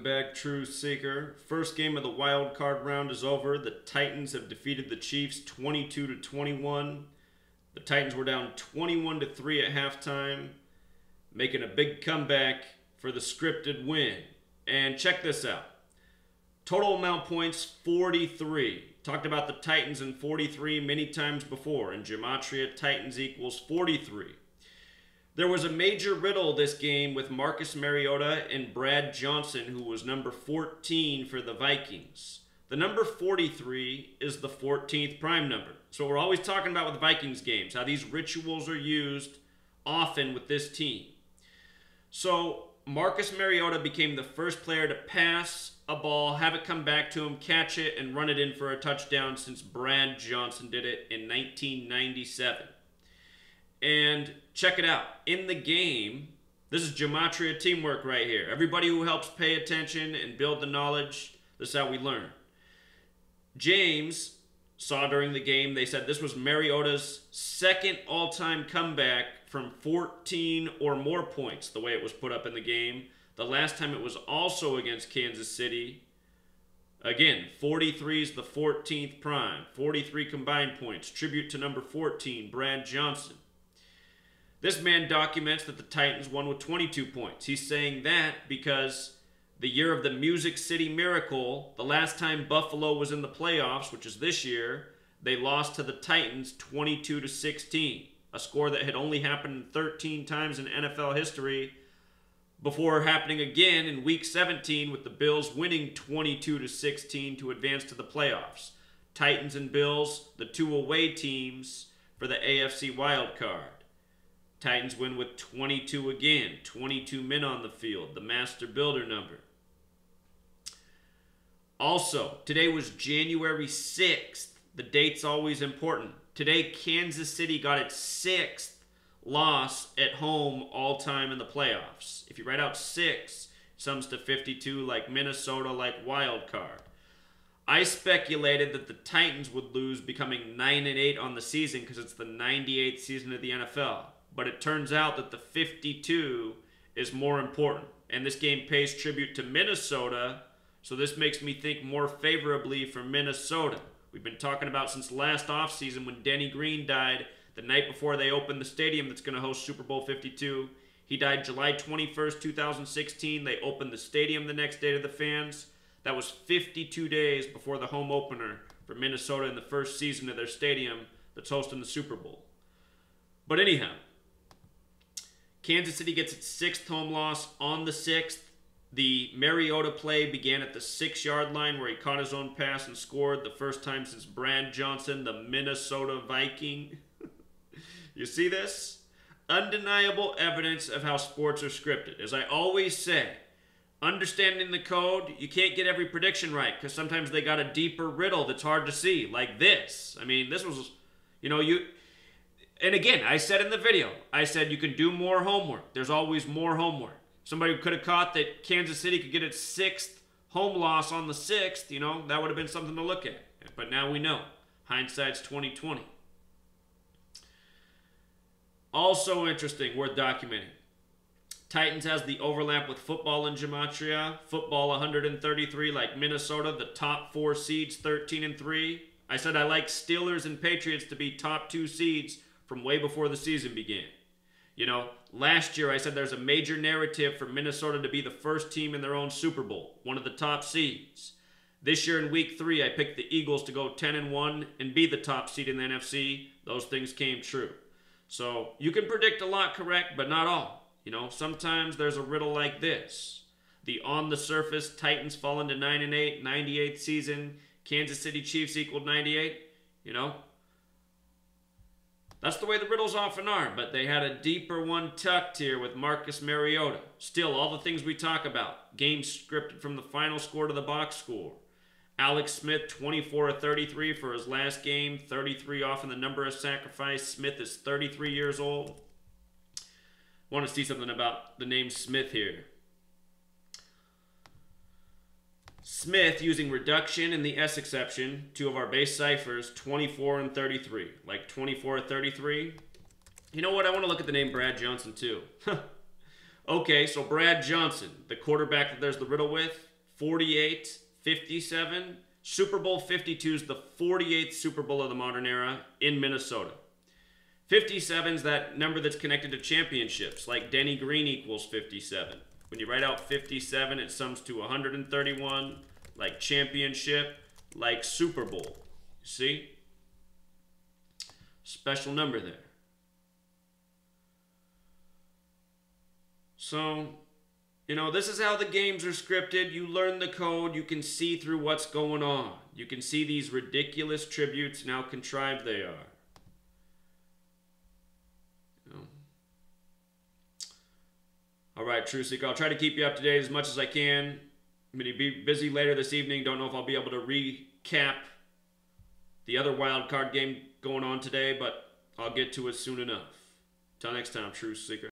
Back, True Seeker. First game of the wild card round is over. The Titans have defeated the Chiefs 22-21. The Titans were down 21-3 at halftime, making a big comeback for the scripted win. And check this out. Total amount points 43. Talked about the Titans in 43 many times before. In Gematria, Titans equals 43. There was a major riddle this game with Marcus Mariota and Brad Johnson, who was number 14 for the Vikings. The number 43 is the 14th prime number. So we're always talking about with Vikings games, how these rituals are used often with this team. So Marcus Mariota became the first player to pass a ball, have it come back to him, catch it, and run it in for a touchdown since Brad Johnson did it in 1997. And check it out. In the game, this is Gematria teamwork right here. Everybody who helps pay attention and build the knowledge, this is how we learn. James saw during the game, they said this was Mariota's second all-time comeback from 14 or more points, the way it was put up in the game. The last time it was also against Kansas City. Again, 43 is the 14th prime. 43 combined points. Tribute to number 14, Brad Johnson. This man documents that the Titans won with 22 points. He's saying that because the year of the Music City Miracle, the last time Buffalo was in the playoffs, which is this year, they lost to the Titans 22-16, a score that had only happened 13 times in NFL history before happening again in Week 17 with the Bills winning 22-16 to advance to the playoffs. Titans and Bills, the two away teams for the AFC wild card. Titans win with 22 again, 22 men on the field, the master builder number. Also, today was January 6th. The date's always important. Today, Kansas City got its 6th loss at home all time in the playoffs. If you write out 6, it sums to 52 like Minnesota, like wild card. I speculated that the Titans would lose, becoming 9-8 on the season because it's the 98th season of the NFL. But it turns out that the 52 is more important. And this game pays tribute to Minnesota, so this makes me think more favorably for Minnesota. We've been talking about since last offseason when Denny Green died the night before they opened the stadium that's going to host Super Bowl 52. He died July 21st, 2016. They opened the stadium the next day to the fans. That was 52 days before the home opener for Minnesota in the first season of their stadium that's hosting the Super Bowl. But anyhow, Kansas City gets its 6th home loss on the 6th. The Mariota play began at the 6-yard line where he caught his own pass and scored the first time since Brad Johnson, the Minnesota Viking. You see this? Undeniable evidence of how sports are scripted. As I always say, understanding the code, you can't get every prediction right because sometimes they got a deeper riddle that's hard to see, like this. I mean, this was, and again, I said in the video, I said you can do more homework. There's always more homework. Somebody could have caught that Kansas City could get its 6th home loss on the 6th, that would have been something to look at. But now we know. Hindsight's 20/20. Also interesting, worth documenting. Titans has the overlap with football in Gematria. Football 133 like Minnesota, the top 4 seeds 13-3. I said I like Steelers and Patriots to be top 2 seeds from way before the season began. Last year I said there's a major narrative for Minnesota to be the first team in their own Super Bowl, one of the top seeds. This year in Week 3, I picked the Eagles to go 10-1 and be the top seed in the NFC. Those things came true. So you can predict a lot correct, but not all. Sometimes there's a riddle like this. The on-the-surface Titans fall into 9-8, 98th season. Kansas City Chiefs equaled 98. That's the way the riddles often are, but they had a deeper one tucked here with Marcus Mariota. Still, all the things we talk about. Games scripted from the final score to the box score. Alex Smith, 24 of 33 for his last game, 33 off in the number of sacrifice. Smith is 33 years old. Want to see something about the name Smith here. Smith, using reduction and the S exception, 2 of our base ciphers, 24 and 33. Like 24 or 33. You know what? I want to look at the name Brad Johnson too. Okay, so Brad Johnson, the quarterback that there's the riddle with, 48, 57. Super Bowl 52 is the 48th Super Bowl of the modern era in Minnesota. 57 is that number that's connected to championships, like Denny Green equals 57. When you write out 57, it sums to 131, like championship, like Super Bowl. You see? Special number there. So, this is how the games are scripted. You learn the code. You can see through what's going on. You can see these ridiculous tributes and how contrived they are. All right, True Seeker. I'll try to keep you up to date as much as I can. I'm going to be busy later this evening. Don't know if I'll be able to recap the other wild card game going on today, but I'll get to it soon enough. Till next time, True Seeker.